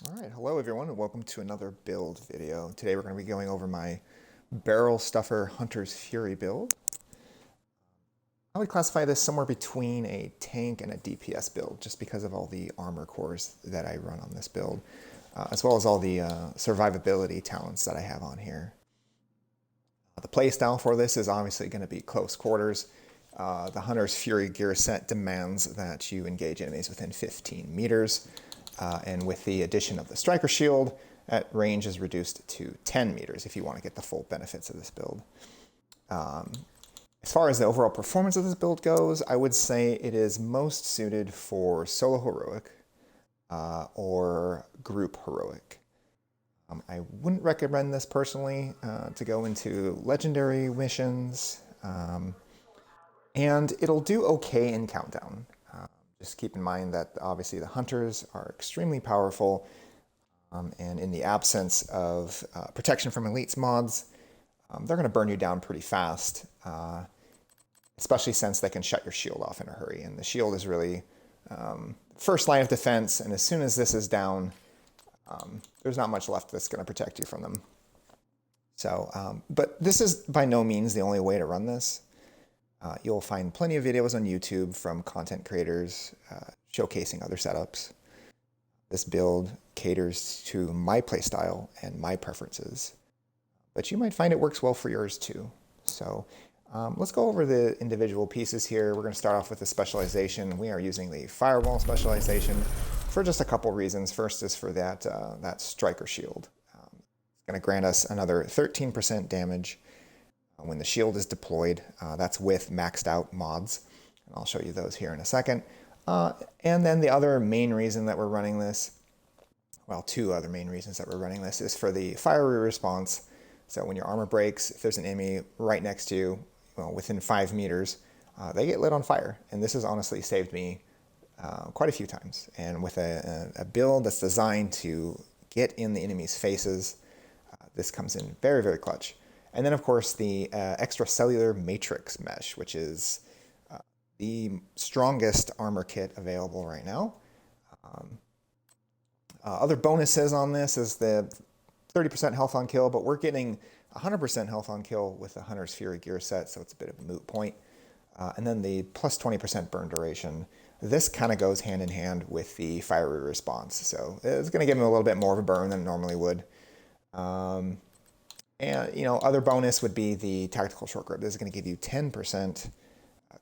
Alright, hello everyone and welcome to another build video. Today we're going to be going over my Barrel Stuffer Hunter's Fury build. I would classify this somewhere between a tank and a DPS build, just because of all the armor cores that I run on this build, as well as all the survivability talents that I have on here. The playstyle for this is obviously going to be close quarters. The Hunter's Fury gear set demands that you engage enemies within 15 meters. And with the addition of the Striker Shield, that range is reduced to 10 meters if you want to get the full benefits of this build. As far as the overall performance of this build goes, I would say it is most suited for solo heroic or group heroic. I wouldn't recommend this personally to go into legendary missions, and it'll do okay in countdown. Just keep in mind that obviously the hunters are extremely powerful, and in the absence of protection from elites mods, they're going to burn you down pretty fast, especially since they can shut your shield off in a hurry. And the shield is really first line of defense, and as soon as this is down, there's not much left that's going to protect you from them. So, but this is by no means the only way to run this. You'll find plenty of videos on YouTube from content creators showcasing other setups. This build caters to my playstyle and my preferences, but you might find it works well for yours too. So let's go over the individual pieces here. We're going to start off with the specialization. We are using the Firewall specialization for just a couple reasons. First is for that, that Striker Shield. It's going to grant us another 13% damage when the shield is deployed. That's with maxed out mods, and I'll show you those here in a second. And then the other main reason that we're running this, well, two other main reasons that we're running this, is for the fiery response. So when your armor breaks, if there's an enemy right next to you, well, within 5 meters, they get lit on fire. And this has honestly saved me quite a few times. And with a build that's designed to get in the enemy's faces, this comes in very, very clutch. And then, of course, the extracellular matrix mesh, which is the strongest armor kit available right now. Other bonuses on this is the 30% health on kill, but we're getting 100% health on kill with the Hunter's Fury gear set, so it's a bit of a moot point. And then the plus 20% burn duration. This kind of goes hand in hand with the fiery response, so it's going to give him a little bit more of a burn than it normally would. And, you know, other bonus would be the tactical short grip. This is going to give you 10%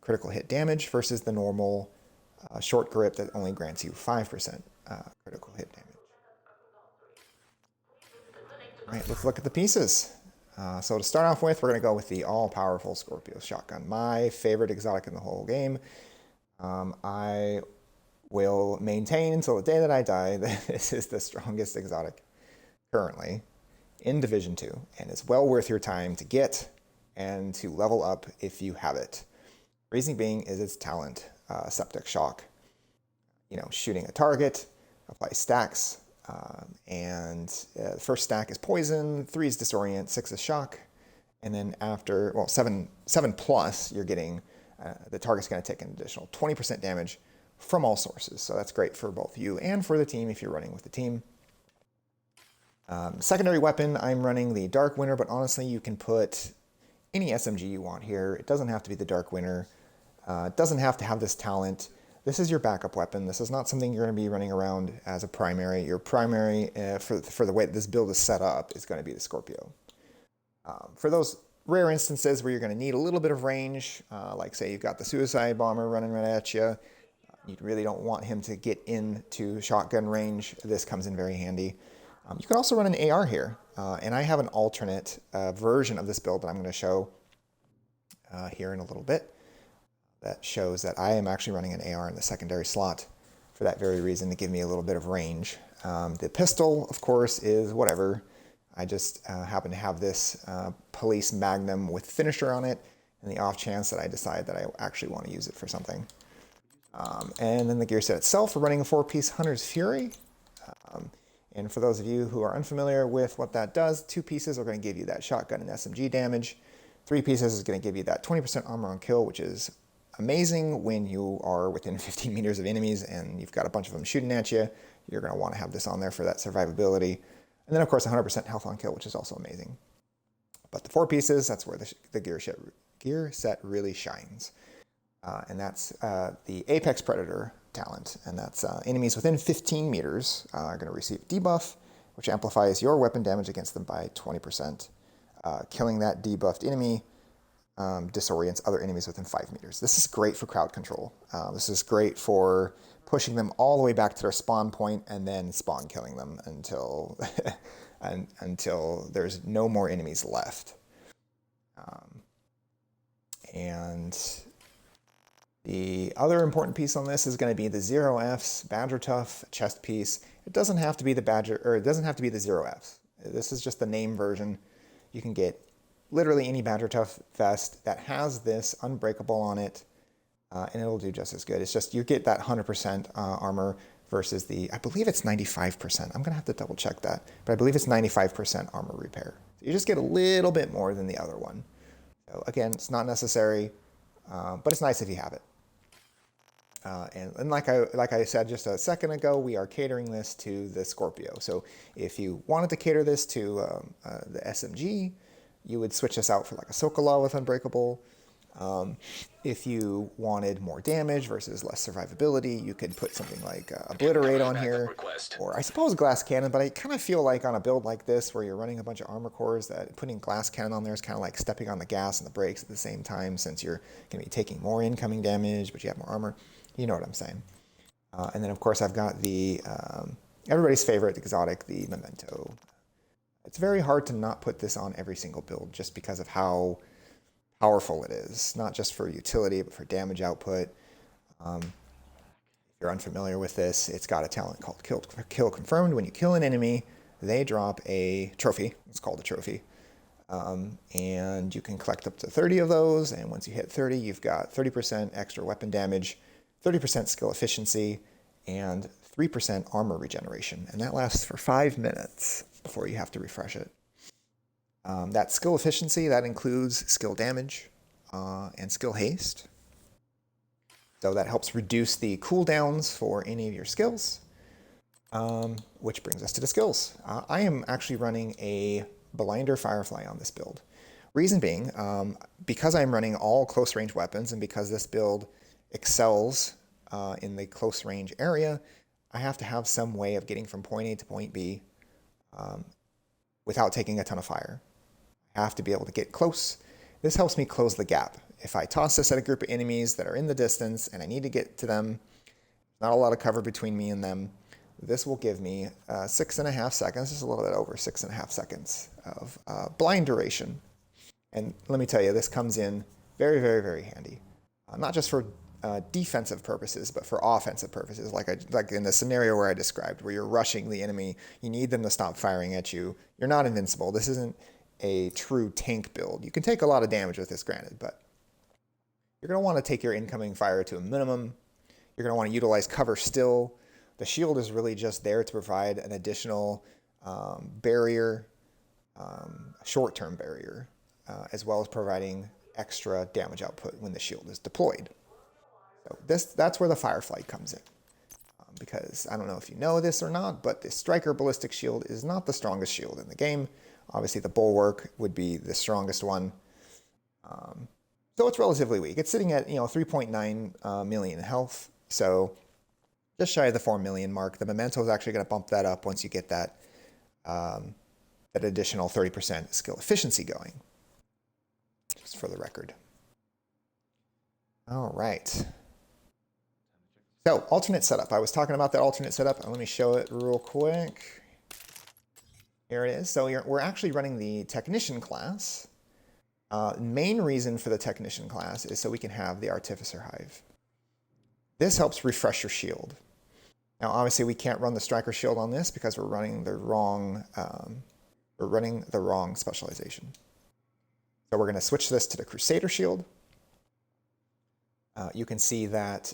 critical hit damage versus the normal short grip that only grants you 5% critical hit damage. All right, let's look at the pieces. So to start off with, we're going to go with the all-powerful Scorpio shotgun. My favorite exotic in the whole game. I will maintain until the day that I die that this is the strongest exotic currently in Division 2, and it's well worth your time to get and to level up if you have it. Reason being is its talent, Septic Shock. You know, shooting a target, apply stacks, and the first stack is poison, 3 is disorient, 6 is shock, and then after, well, 7 plus, you're getting, the target's going to take an additional 20% damage from all sources. So that's great for both you and for the team if you're running with the team. Secondary weapon, I'm running the Dark Winter, but honestly, you can put any SMG you want here. It doesn't have to be the Dark Winter. It doesn't have to have this talent. This is your backup weapon. This is not something you're going to be running around as a primary. Your primary, for the way this build is set up, is going to be the Scorpio. For those rare instances where you're going to need a little bit of range, like say you've got the Suicide Bomber running right at you, you really don't want him to get into shotgun range, this comes in very handy. You can also run an AR here, and I have an alternate version of this build that I'm going to show here in a little bit that shows that I am actually running an AR in the secondary slot for that very reason, to give me a little bit of range. The pistol, of course, is whatever. I just happen to have this Police Magnum with finisher on it, and the off chance that I decide that I actually want to use it for something. And then the gear set itself, we're running a 4-piece Hunter's Fury. And for those of you who are unfamiliar with what that does, 2 pieces are going to give you that shotgun and SMG damage. 3 pieces is going to give you that 20% armor on kill, which is amazing when you are within 15 meters of enemies and you've got a bunch of them shooting at you. You're going to want to have this on there for that survivability. And then, of course, 100% health on kill, which is also amazing. But the 4 pieces, that's where the gear set really shines. And that's the Apex Predator talent. And that's enemies within 15 meters are going to receive debuff, which amplifies your weapon damage against them by 20%. Killing that debuffed enemy disorients other enemies within 5 meters. This is great for crowd control. This is great for pushing them all the way back to their spawn point and then spawn killing them until until there's no more enemies left. And the other important piece on this is going to be the 0Fs Badger Tough chest piece. It doesn't have to be the Badger, or it doesn't have to be the 0Fs. This is just the name version. You can get literally any Badger Tough vest that has this unbreakable on it, and it'll do just as good. It's just you get that 100% armor versus the, I believe it's 95%. I'm going to have to double check that, but I believe it's 95% armor repair. So you just get a little bit more than the other one. So again, it's not necessary, but it's nice if you have it. And like I said just a second ago, we are catering this to the Scorpio. So if you wanted to cater this to the SMG, you would switch this out for like a Sokolov with Unbreakable. If you wanted more damage versus less survivability, you could put something like Obliterate on here, or I suppose Glass Cannon, but I kind of feel like on a build like this where you're running a bunch of armor cores, that putting Glass Cannon on there is kind of like stepping on the gas and the brakes at the same time, since you're going to be taking more incoming damage, but you have more armor. You know what I'm saying. And then, of course, I've got the everybody's favorite exotic, the Memento. It's very hard to not put this on every single build just because of how powerful it is, not just for utility, but for damage output. If you're unfamiliar with this, it's got a talent called Kill Confirmed. When you kill an enemy, they drop a trophy. It's called a trophy. And you can collect up to 30 of those, and once you hit 30, you've got 30% extra weapon damage, 30% skill efficiency, and 3% armor regeneration. And that lasts for 5 minutes before you have to refresh it. That skill efficiency, that includes skill damage and skill haste. So that helps reduce the cooldowns for any of your skills, which brings us to the skills. I am actually running a Blinder Firefly on this build. Reason being, because I'm running all close range weapons and because this build excels in the close range area, I have to have some way of getting from point A to point B without taking a ton of fire. I have to be able to get close. This helps me close the gap. If I toss this at a group of enemies that are in the distance and I need to get to them, not a lot of cover between me and them, this will give me 6.5 seconds, just a little bit over 6.5 seconds of blind duration. And let me tell you, this comes in very, very, very handy. Not just for defensive purposes, but for offensive purposes, like in the scenario where I described, where you're rushing the enemy, you need them to stop firing at you. You're not invincible. This isn't a true tank build. You can take a lot of damage with this, granted, but you're going to want to take your incoming fire to a minimum. You're going to want to utilize cover still. The shield is really just there to provide an additional barrier, short-term barrier, as well as providing extra damage output when the shield is deployed. So that's where the Firefly comes in. Because I don't know if you know this or not, but the Striker Ballistic Shield is not the strongest shield in the game. Obviously, the Bulwark would be the strongest one. So it's relatively weak. It's sitting at 3.9 million health, so just shy of the 4 million mark. The Memento is actually going to bump that up once you get that that additional 30% skill efficiency going. Just for the record. All right. So, alternate setup. I was talking about that alternate setup. Let me show it real quick. Here it is. So we're actually running the Technician class. Main reason for the Technician class is so we can have the Artificer Hive. This helps refresh your shield. Now, obviously, we can't run the Striker Shield on this because we're running the wrong specialization. So we're going to switch this to the Crusader Shield. You can see that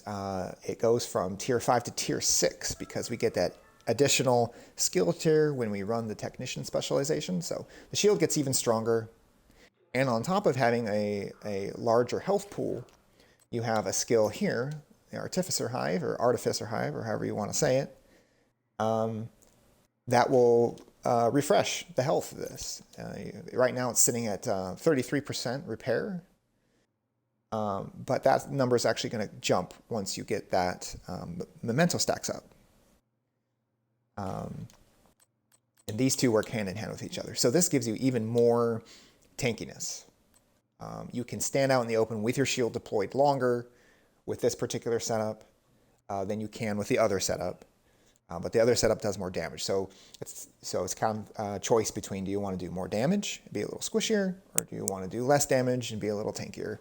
it goes from tier 5 to tier 6 because we get that additional skill tier when we run the Technician specialization. So the shield gets even stronger. And on top of having a larger health pool, you have a skill here, the Artificer Hive or Artificer Hive, or however you want to say it, that will refresh the health of this. Right now it's sitting at 33% repair, but that number is actually going to jump once you get that memento stacks up. And these two work hand in hand with each other. So this gives you even more tankiness. You can stand out in the open with your shield deployed longer with this particular setup than you can with the other setup. But the other setup does more damage. So it's kind of a choice between, do you want to do more damage and be a little squishier, or do you want to do less damage and be a little tankier?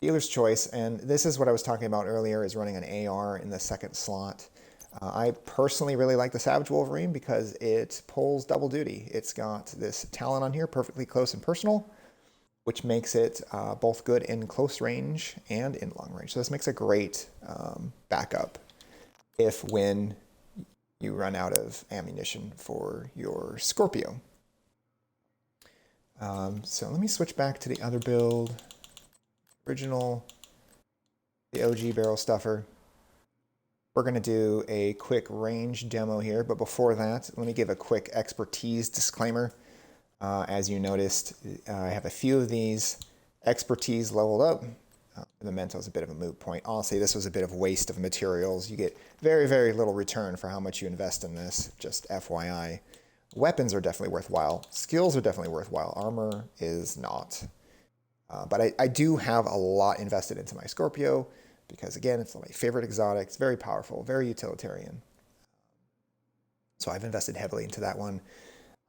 Dealer's choice. And this is what I was talking about earlier, is running an AR in the second slot. I personally really like the Savage Wolverine because it pulls double duty. It's got this talent on here, perfectly close and personal, which makes it both good in close range and in long range. So this makes a great backup when you run out of ammunition for your Scorpio. So let me switch back to the other build. Original, the OG barrel stuffer. We're going to do a quick range demo here, but before that, let me give a quick expertise disclaimer. As you noticed, I have a few of these expertise leveled up. The memento is a bit of a moot point. Honestly, this was a bit of waste of materials. You get very, very little return for how much you invest in this, just FYI. Weapons are definitely worthwhile. Skills are definitely worthwhile. Armor is not. But I do have a lot invested into my Scorpio because, again, it's my favorite exotic. It's very powerful, very utilitarian. So I've invested heavily into that one.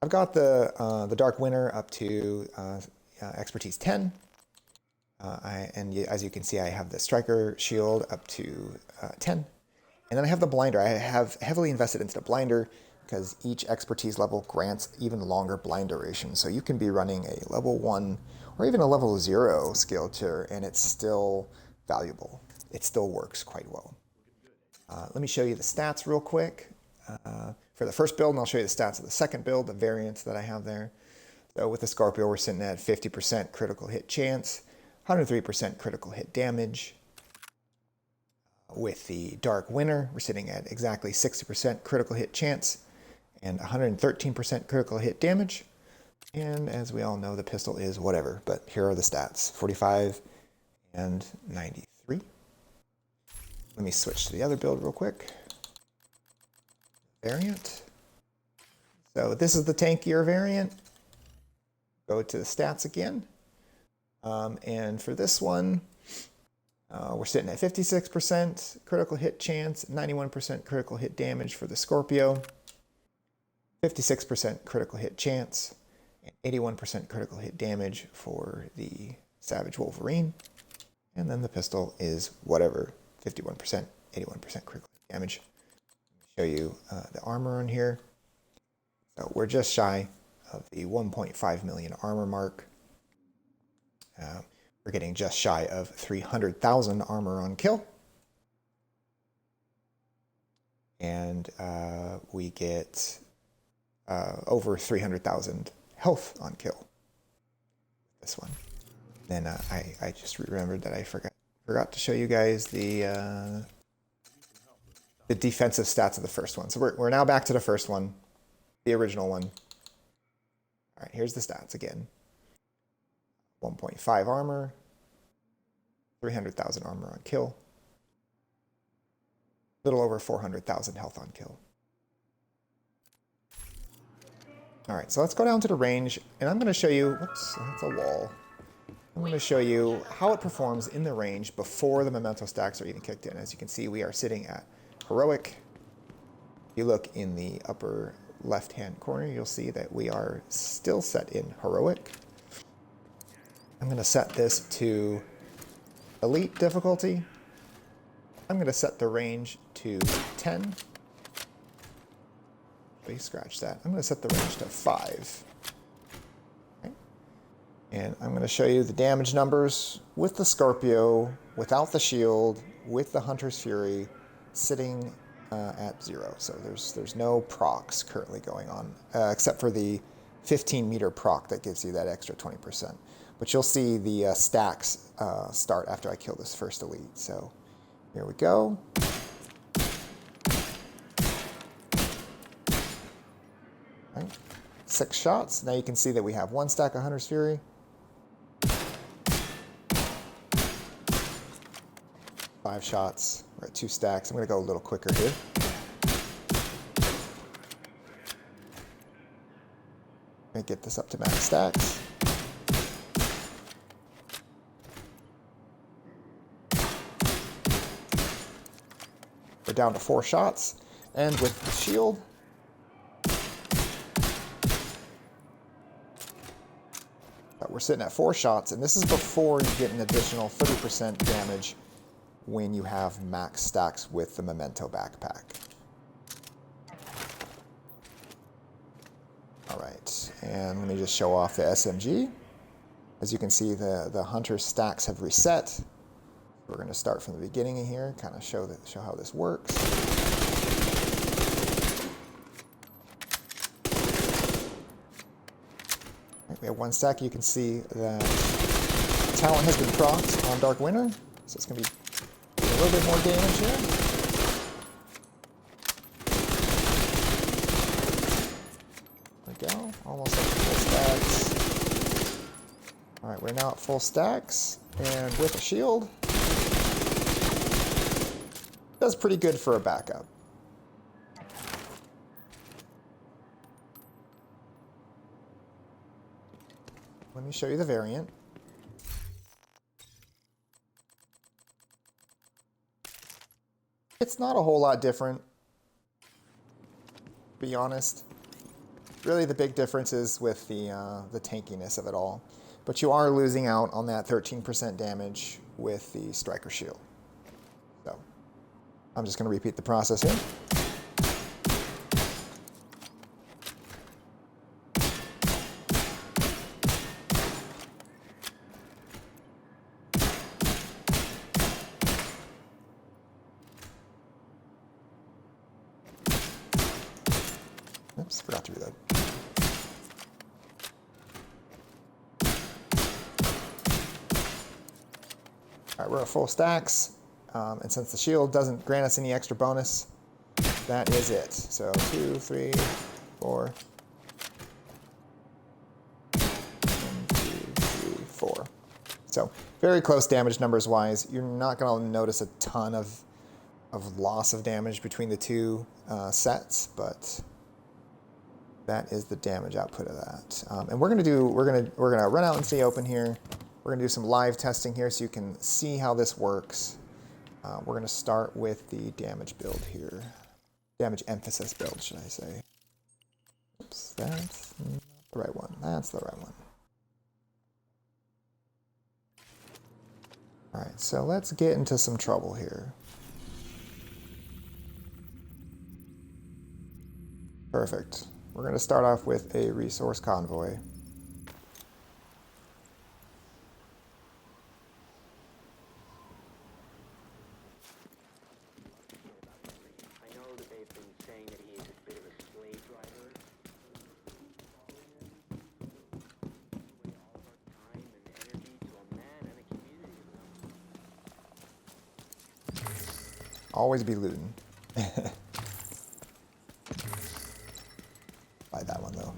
I've got the Dark Winter up to expertise 10. As you can see, I have the Striker Shield up to 10. And then I have the Blinder. I have heavily invested into the Blinder because each expertise level grants even longer blind duration. So you can be running a level 1 or even a level 0 skill tier, and it's still valuable. It still works quite well. Let me show you the stats real quick. For the first build, and I'll show you the stats of the second build, the variants that I have there. So with the Scorpio, we're sitting at 50% critical hit chance, 103% critical hit damage. With the Dark Winter, we're sitting at exactly 60% critical hit chance and 113% critical hit damage. And as we all know, the pistol is whatever, but here are the stats, 45 and 93. Let me switch to the other build real quick. Variant. So this is the tankier variant. Go to the stats again. And for this one, we're sitting at 56% critical hit chance, 91% critical hit damage for the Scorpio, 56% critical hit chance, and 81% critical hit damage for the Savage Wolverine. And then the pistol is whatever, 51%, 81% critical hit damage. Show you the armor on here. So we're just shy of the 1.5 million armor mark. We're getting just shy of 300,000 armor on kill. And we get over 300,000 health on kill. This one. Then I just remembered that I forgot to show you guys the defensive stats of the first one. So we're now back to the first one, the original one. All right, here's the stats again. 1.5 armor, 300,000 armor on kill, a little over 400,000 health on kill. All right, so let's go down to the range, and I'm going to show you, whoops, that's a wall. I'm going to show you how it performs in the range before the memento stacks are even kicked in. As you can see, we are sitting at heroic. If you look in the upper left-hand corner, you'll see that we are still set in heroic. I'm going to set this to elite difficulty. I'm going to set the range to 10. Please scratch that. I'm going to set the range to 5. Okay. And I'm going to show you the damage numbers with the Scorpio, without the shield, with the Hunter's Fury, sitting at 0. So there's no procs currently going on, except for the 15 meter proc that gives you that extra 20%. But you'll see the stacks start after I kill this first elite. So here we go. All right. 6 shots. Now you can see that we have 1 stack of Hunter's Fury. 5 shots. We're at 2 stacks. I'm going to go a little quicker here. I'm going to get this up to max stacks. We're down to 4 shots. And with the shield, we're sitting at 4 shots, and this is before you get an additional 30% damage when you have max stacks with the Memento backpack. All right, and let me just show off the SMG. As you can see, the Hunter's stacks have reset. We're going to start from the beginning here, kind of show how this works. We have 1 stack. You can see that talent has been procced on Dark Winter, so it's going to be a little bit more damage here. There we go, almost up to full stacks. All right, we're now at full stacks, and with a shield, does pretty good for a backup. Let me show you the variant. It's not a whole lot different, to be honest. Really, the big difference is with the tankiness of it all. But you are losing out on that 13% damage with the Striker Shield. So, I'm just going to repeat the process here. Oops, forgot to reload. All right, we're at full stacks, and since the shield doesn't grant us any extra bonus, that is it. So 2, 3, 4. 1, 2, 3, 4. So very close damage numbers wise. You're not going to notice a ton of loss of damage between the two sets, but that is the damage output of that. And we're gonna run out into the open here. We're gonna do some live testing here so you can see how this works. We're gonna start with the damage build here. Damage emphasis build, should I say. Oops, that's not the right one. That's the right one. All right, so let's get into some trouble here. Perfect. We're going to start off with a resource convoy. I know that they've been saying that he is a bit of a slave driver. All of our time and energy to a man and a community. Always be looting. Buy that one though.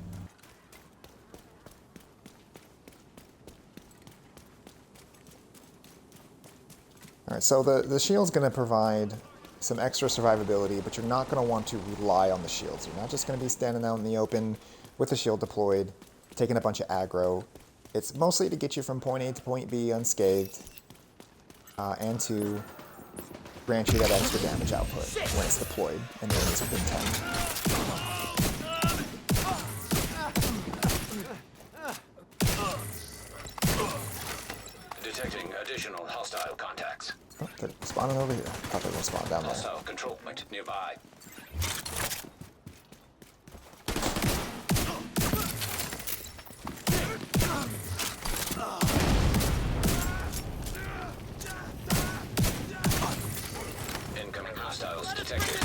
All right, so the shield's going to provide some extra survivability, but you're not going to want to rely on the shields. You're not just going to be standing out in the open with the shield deployed, taking a bunch of aggro. It's mostly to get you from point A to point B unscathed, and to grant you that extra damage output when it's deployed and the enemy's within 10. Detecting additional hostile contacts. Oh, they're spawning over here. I thought they were going to spawn down there. Hostile control point nearby. Incoming hostiles detected.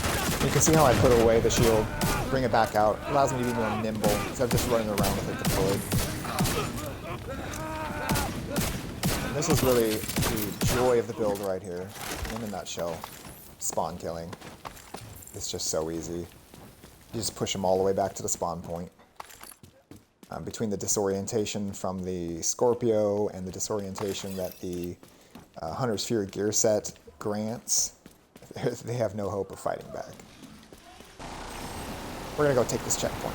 You can see how I put away the shield, bring it back out. It allows me to be more nimble instead of just running around with it deployed. This is really the joy of the build right here. In a nutshell, spawn killing. It's just so easy. You just push them all the way back to the spawn point. Between the disorientation from the Scorpio and the disorientation that the Hunter's Fury gear set grants, they have no hope of fighting back. We're gonna go take this checkpoint.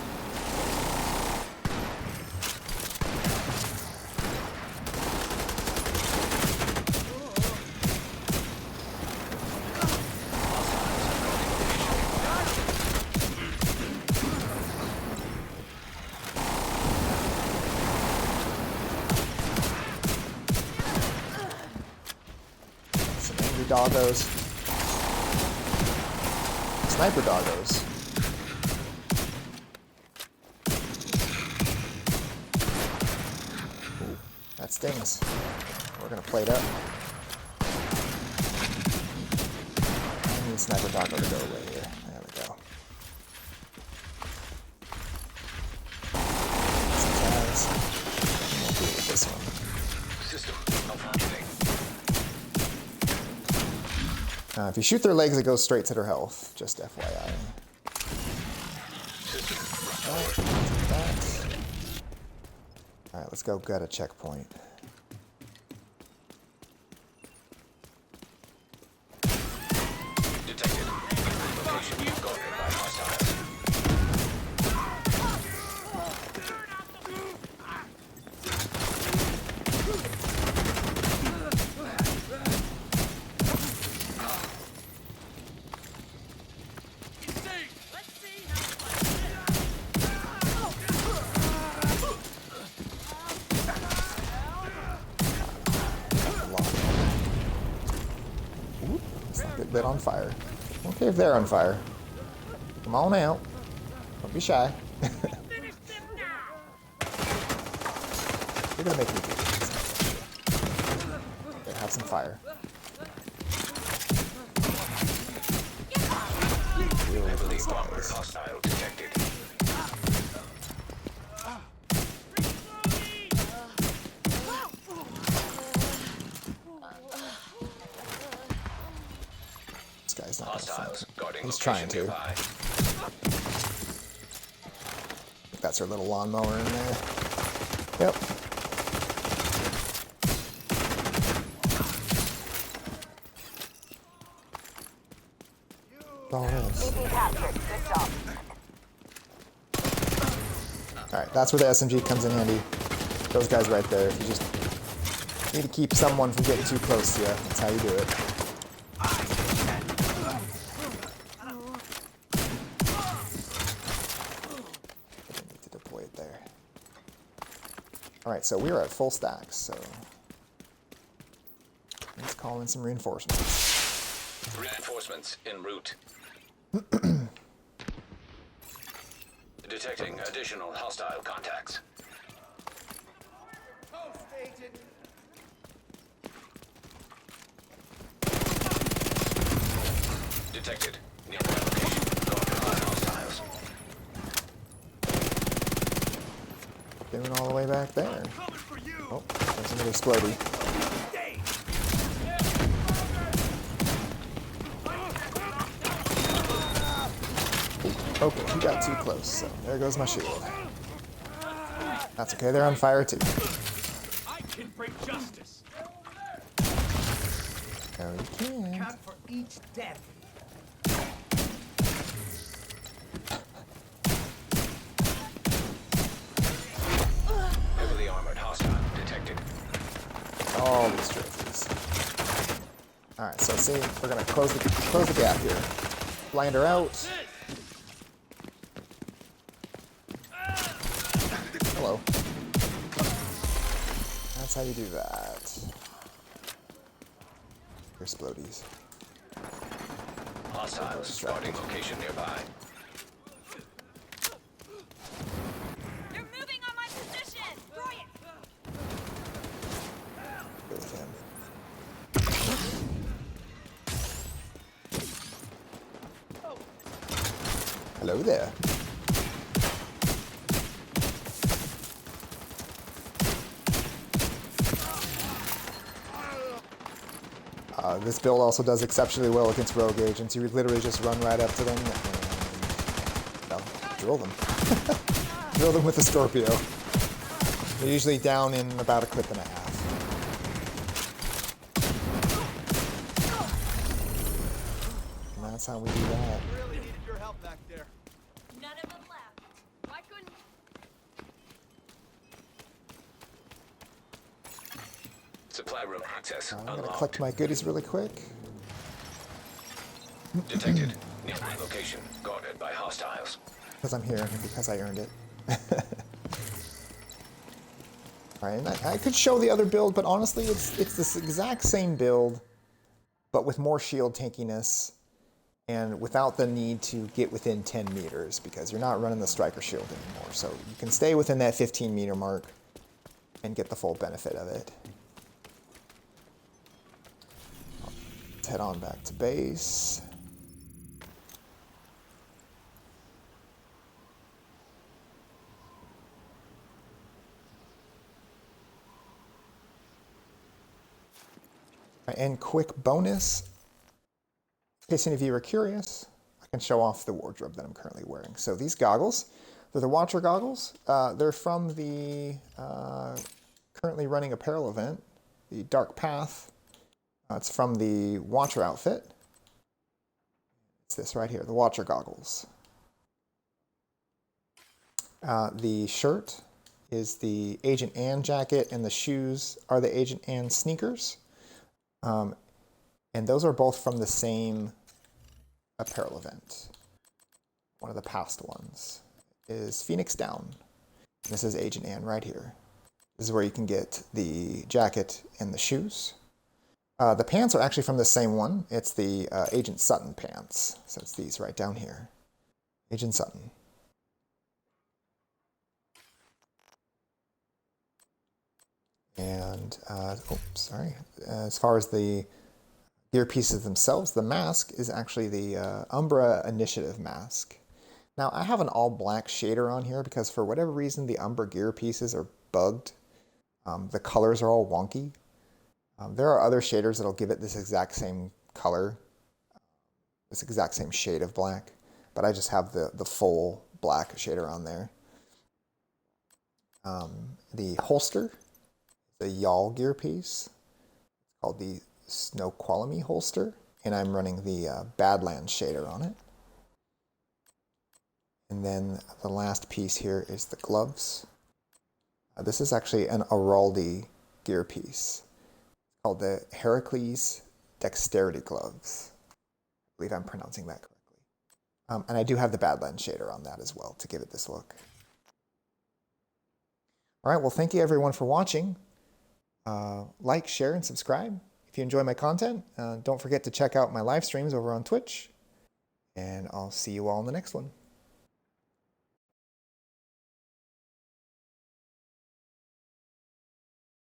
Doggos. Sniper doggos. Ooh, that stings. We're gonna plate up. I need sniper doggo to go away here. There we go. We'll deal with this one. System malfunctioning. If you shoot their legs, it goes straight to their health. Just FYI. Alright, let's go get a checkpoint. Detected. Location guarded by hostiles. Bit on fire. Okay, if they're on fire. Come on out. Don't be shy. You're gonna make me do this. Okay, have some fire. Heavily armored hostile detected. This guy's not gonna Hostiles fight. guarding He's location trying to. nearby. That's her little lawnmower in there. Yep. Alright, that's where the SMG comes in handy. Those guys right there. If you just need to keep someone from getting too close to you, that's how you do it. Need to deploy it there. Alright, so we are at full stacks, so let's call in some reinforcements. Reinforcements en route. Detecting additional hostile contacts. Detected. Nearby location. Guarded by hostiles. Doing all the way back there. Oh, there's another explodey. Okay, he got too close, so there goes my shield. That's okay, they're on fire too. I can bring justice. No, you can't. Count for each death. Heavily armored hostile detected. All these trophies. Alright, so see, we're gonna close the gap here. Blind her out. Hello. That's how you do that. Here's explodies. Hostiles guarding location nearby. They're moving on my position! Destroy it! Go with him. Hello there. This build also does exceptionally well against rogue agents. You literally just run right up to them and well, drill them. Drill them with the Scorpio. They're usually down in about a clip and a half. And that's how we do that. Really needed your help back there. None of them left. Why couldn't... Supply room access I'm gonna unlocked. collect my goodies really quick. Detected. Nearby location guarded by hostiles. Because I'm here, because I earned it. Alright, and I could show the other build, but honestly, it's this exact same build, but with more shield tankiness, and without the need to get within 10 meters, because you're not running the striker shield anymore. So you can stay within that 15 meter mark and get the full benefit of it. Let's head on back to base. And quick bonus, in case any of you are curious, I can show off the wardrobe that I'm currently wearing. So these goggles, they're the Watcher goggles. They're from the currently running apparel event, the Dark Path. It's from the Watcher outfit. It's this right here, the Watcher goggles. The shirt is the Agent Ann jacket, and the shoes are the Agent Ann sneakers. And those are both from the same apparel event. One of the past ones is Phoenix Down. This is Agent Ann right here. This is where you can get the jacket and the shoes. The pants are actually from the same one. It's the Agent Sutton pants. So it's these right down here. Agent Sutton. And, as far as the gear pieces themselves, the mask is actually the Umbra Initiative mask. Now, I have an all black shader on here because for whatever reason, the Umbra gear pieces are bugged. The colors are all wonky. There are other shaders that'll give it this exact same color, this exact same shade of black, but I just have the full black shader on there. The holster, the Y'all gear piece, it's called the Snoqualmie holster, and I'm running the Badlands shader on it. And then the last piece here is the gloves. This is actually an Araldi gear piece. It's called the Heracles Dexterity Gloves. I believe I'm pronouncing that correctly. And I do have the Badlands shader on that as well to give it this look. All right, well, thank you everyone for watching. Like, share, and subscribe if you enjoy my content. Don't forget to check out my live streams over on Twitch, and I'll see you all in the next one.